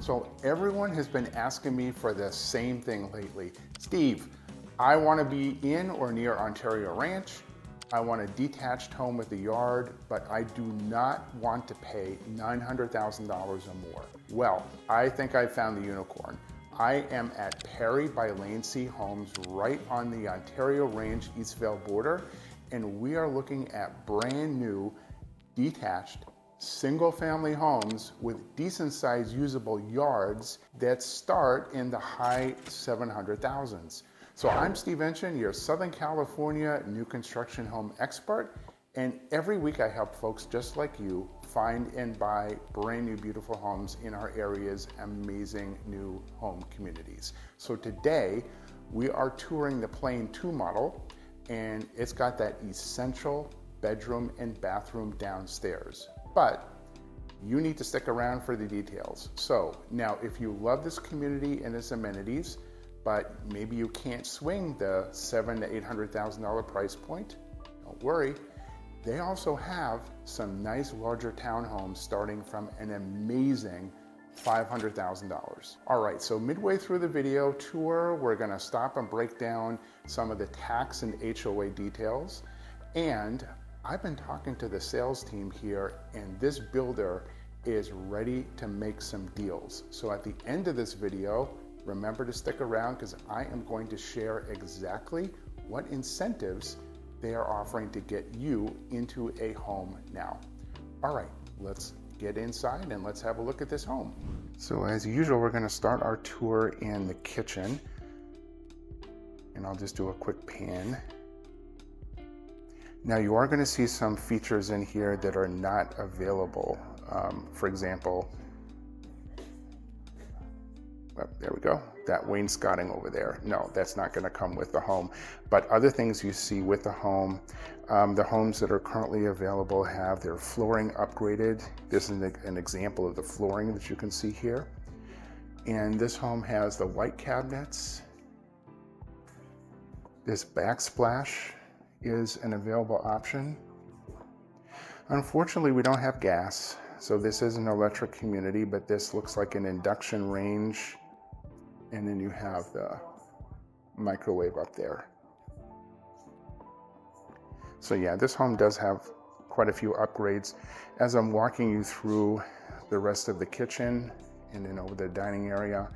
So everyone has been asking me for the same thing lately. Steve, I want to be in or near Ontario Ranch. I want a detached home with a yard, but I do not want to pay $900,000 or more. Well, I think I found the unicorn. I am at Perry by Landsea Homes, right on the Ontario Range Eastvale border, and we are looking at brand new, detached, single-family homes with decent-sized usable yards that start in the high 700,000s. So I'm Steve Enchin, your Southern California new construction home expert, and every week I help folks just like you find and buy brand new beautiful homes in our area's amazing new home communities. So today we are touring the Plane 2 model, and it's got that essential bedroom and bathroom downstairs. But you need to stick around for the details. So now, if you love this community and its amenities, but maybe you can't swing the $700,000 to $800,000 price point, don't worry. They also have some nice larger townhomes starting from an amazing $500,000. All right, so midway through the video tour, we're gonna stop and break down some of the tax and HOA details. And I've been talking to the sales team here, and this builder is ready to make some deals. So at the end of this video, remember to stick around because I am going to share exactly what incentives they are offering to get you into a home now. All right, let's get inside and let's have a look at this home. So as usual, we're going to start our tour in the kitchen, and I'll just do a quick pan. Now you are going to see some features in here that are not available. For example, there we go, that wainscoting over there. No, that's not going to come with the home. But other things you see with the home, the homes that are currently available have their flooring upgraded. This is an example of the flooring that you can see here. And this home has the white cabinets. This backsplash is an available option. Unfortunately, we don't have gas, so this is an electric community, but this looks like an induction range. And then you have the microwave up there. So yeah, this home does have quite a few upgrades. As I'm walking you through the rest of the kitchen and then over the dining area,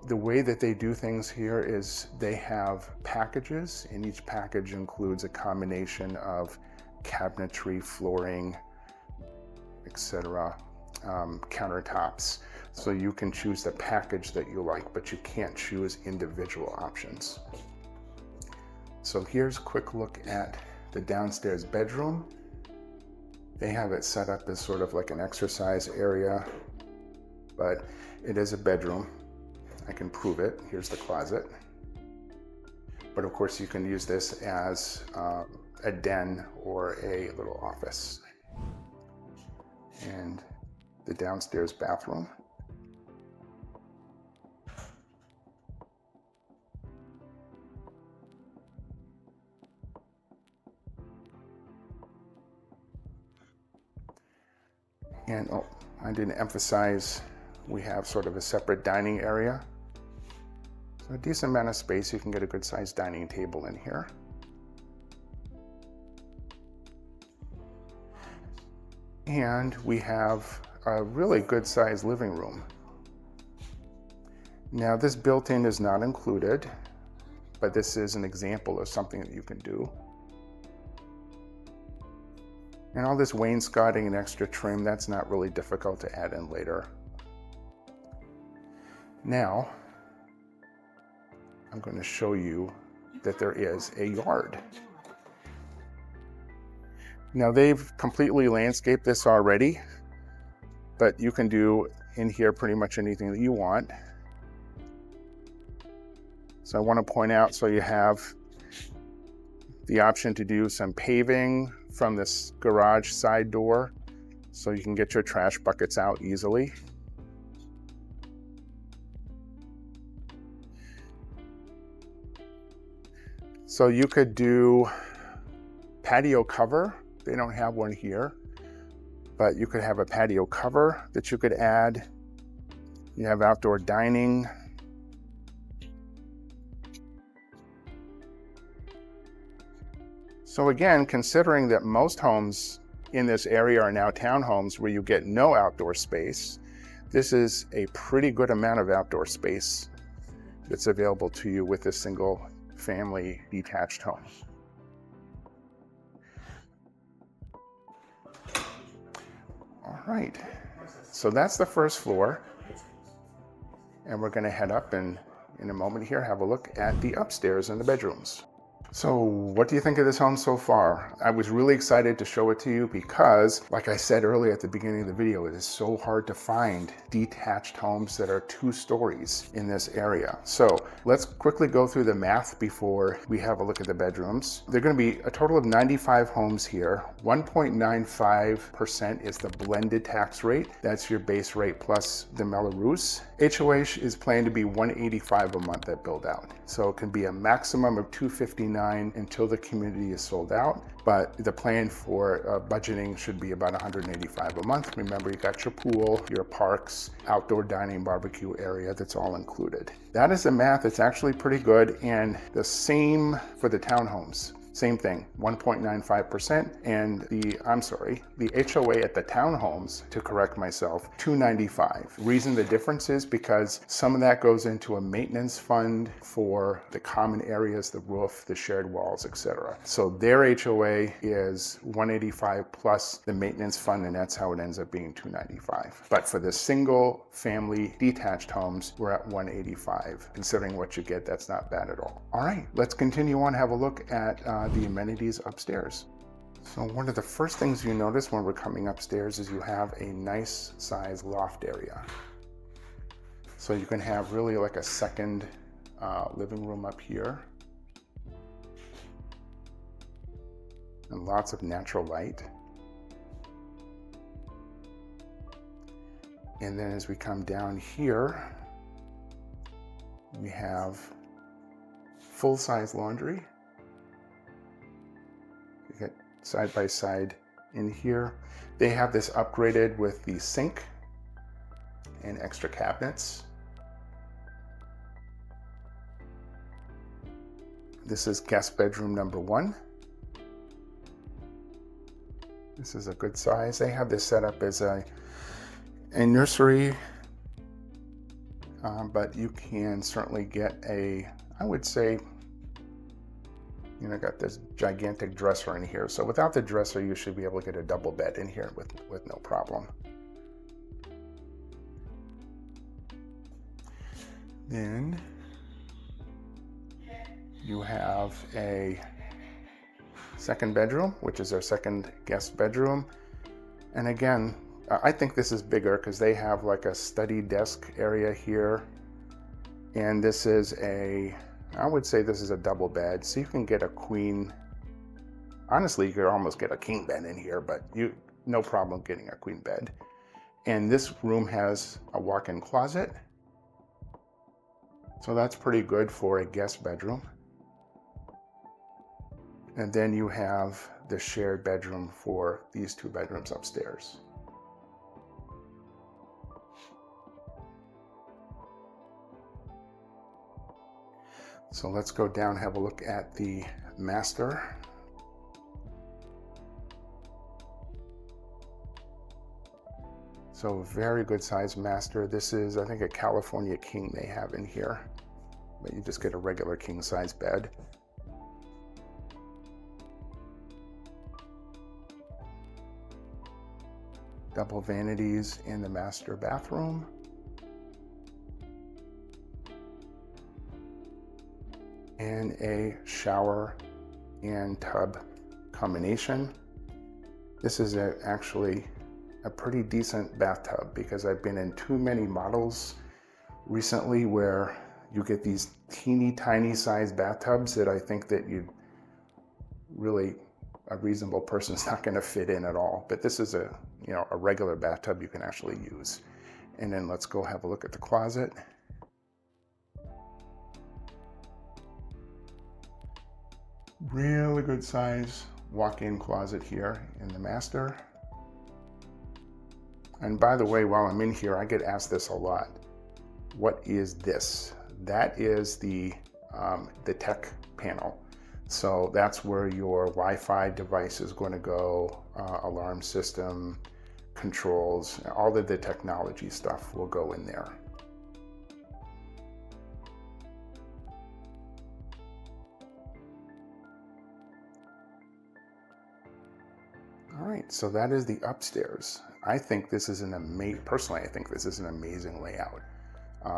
the way that they do things here is they have packages, and each package includes a combination of cabinetry, flooring, etc., countertops. So you can choose the package that you like, but you can't choose individual options. So here's a quick look at the downstairs bedroom. They have it set up as sort of like an exercise area, but it is a bedroom. I can prove it. Here's the closet. But of course you can use this as a den or a little office. And the downstairs bathroom. And oh, I didn't emphasize, we have sort of a separate dining area. So a decent amount of space, you can get a good sized dining table in here. And we have a really good sized living room. Now this built-in is not included, but this is an example of something that you can do. And all this wainscoting and extra trim, that's not really difficult to add in later. Now, I'm going to show you that there is a yard. Now they've completely landscaped this already, but you can do in here pretty much anything that you want. So I want to point out, so you have the option to do some paving from this garage side door, so you can get your trash buckets out easily. So you could do patio cover. They don't have one here, but you could have a patio cover that you could add. You have outdoor dining. So again, considering that most homes in this area are now townhomes where you get no outdoor space, this is a pretty good amount of outdoor space that's available to you with a single family detached home. All right, so that's the first floor. And we're gonna head up and in a moment here, have a look at the upstairs and the bedrooms. So what do you think of this home so far? I was really excited to show it to you because, like I said earlier at the beginning of the video, it is so hard to find detached homes that are 2 stories in this area. So let's quickly go through the math before we have a look at the bedrooms. There are going to be a total of 95 homes here. 1.95% is the blended tax rate. That's your base rate plus the Melrose. HOA is planned to be $185 a month at build out. So it can be a maximum of $259 until the community is sold out, but the plan for budgeting should be about $185 a month. Remember, you got your pool, your parks, outdoor dining, barbecue area, that's all included. That is the math. It's actually pretty good, and the same for the townhomes. Same thing, 1.95%, and the HOA at the townhomes, to correct myself, $295. Reason the difference is because some of that goes into a maintenance fund for the common areas, the roof, the shared walls, etc. So their HOA is $185 plus the maintenance fund, and that's how it ends up being $295. But for the single family detached homes, we're at $185. Considering what you get, that's not bad at all. All right, let's continue on, have a look at the amenities upstairs. So one of the first things you notice when we're coming upstairs is you have a nice size loft area. So you can have really like a second living room up here. And lots of natural light. And then as we come down here, we have full-size laundry. You get side by side in here. They have this upgraded with the sink and extra cabinets. This is guest bedroom number 1. This is a good size. They have this set up as a nursery, but you can certainly get I would say, got this gigantic dresser in here. So without the dresser, you should be able to get a double bed in here with no problem. Then you have a second bedroom, which is our second guest bedroom. And again, I think this is bigger because they have like a study desk area here. And this is I would say this is a double bed, so you can get a queen. Honestly, you could almost get a king bed in here, but no problem getting a queen bed. And this room has a walk-in closet. So that's pretty good for a guest bedroom. And then you have the shared bedroom for these 2 bedrooms upstairs. So let's go down, have a look at the master. So very good size master. This is, I think, a California king they have in here, but you just get a regular king size bed. Double vanities in the master bathroom. And a shower and tub combination. This is actually a pretty decent bathtub because I've been in too many models recently where you get these teeny tiny sized bathtubs that I think that a reasonable person's not going to fit in at all. But this is a regular bathtub you can actually use. And then let's go have a look at the closet. Really good size walk-in closet here in the master. And by the way, while I'm in here, I get asked this a lot. what is this? That is the tech panel. So that's where your Wi-Fi device is going to go, alarm system, controls, all of the technology stuff will go in there. All right, so that is the upstairs. I think this is personally, I think this is an amazing layout.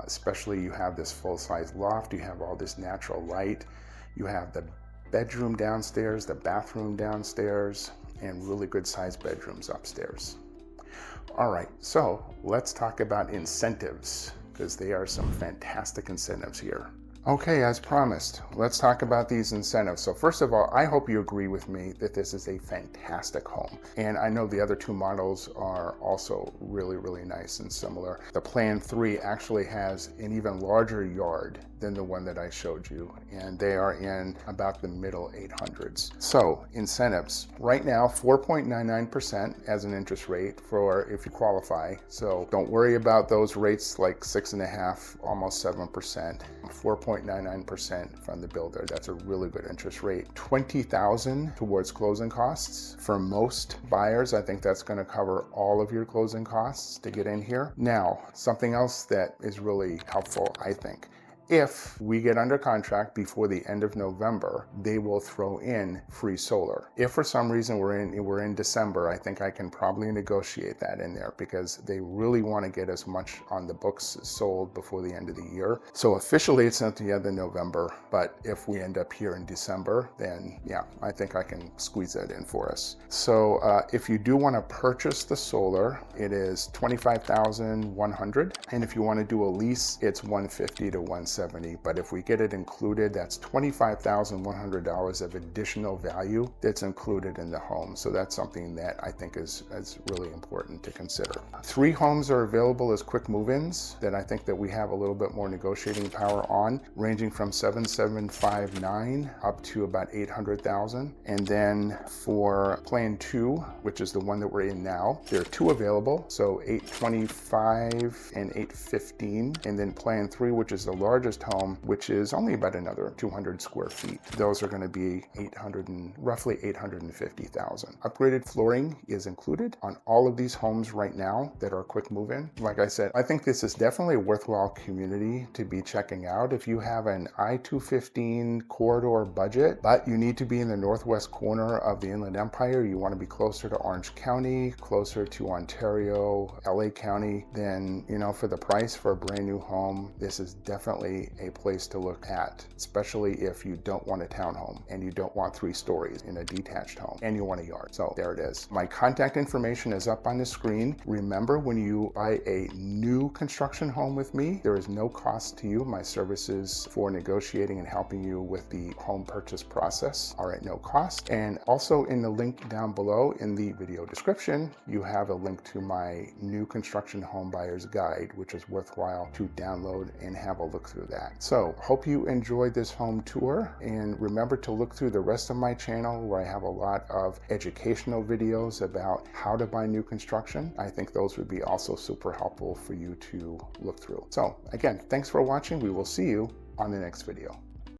Especially you have this full-size loft, you have all this natural light, you have the bedroom downstairs, the bathroom downstairs, and really good sized bedrooms upstairs. All right, so let's talk about incentives, because there are some fantastic incentives here. Okay, as promised, let's talk about these incentives. So first of all, I hope you agree with me that this is a fantastic home. And I know the other two models are also really, really nice and similar. The Plan 3 actually has an even larger yard than the one that I showed you, and they are in about the middle 800s. So incentives, right now 4.99% as an interest rate for if you qualify. So don't worry about those rates like 6.5%, almost 7%, 4.99% from the builder. That's a really good interest rate. $20,000 towards closing costs. For most buyers, I think that's going to cover all of your closing costs to get in here. Now, something else that is really helpful, I think. If we get under contract before the end of November, they will throw in free solar. If for some reason we're in December, I think I can probably negotiate that in there because they really want to get as much on the books sold before the end of the year. So officially it's not the end of November, but if we end up here in December, then yeah, I think I can squeeze that in for us. So if you do want to purchase the solar, it is $25,100, and if you want to do a lease, it's $150 to $170. But if we get it included, that's $25,100 of additional value that's included in the home. So that's something that I think is really important to consider. 3 homes are available as quick move-ins that I think that we have a little bit more negotiating power on, ranging from $7,759 up to about $800,000. And then for Plan 2, which is the one that we're in now, there are 2 available, so $825 and $815. And then Plan 3, which is the largest home, which is only about another 200 square feet. Those are going to be roughly $850,000. Upgraded flooring is included on all of these homes right now that are quick move-in. Like I said, I think this is definitely a worthwhile community to be checking out. If you have an I-215 corridor budget, but you need to be in the northwest corner of the Inland Empire, you want to be closer to Orange County, closer to Ontario, LA County, then, you know, for the price for a brand new home, this is definitely a place to look at, especially if you don't want a townhome and you don't want 3 stories in a detached home and you want a yard. So there it is. My contact information is up on the screen. Remember, when you buy a new construction home with me, there is no cost to you. My services for negotiating and helping you with the home purchase process are at no cost. And also in the link down below in the video description, you have a link to my new construction home buyer's guide, which is worthwhile to download and have a look through that. So hope you enjoyed this home tour, and remember to look through the rest of my channel where I have a lot of educational videos about how to buy new construction. I think those would be also super helpful for you to look through. So again, thanks for watching. We will see you on the next video.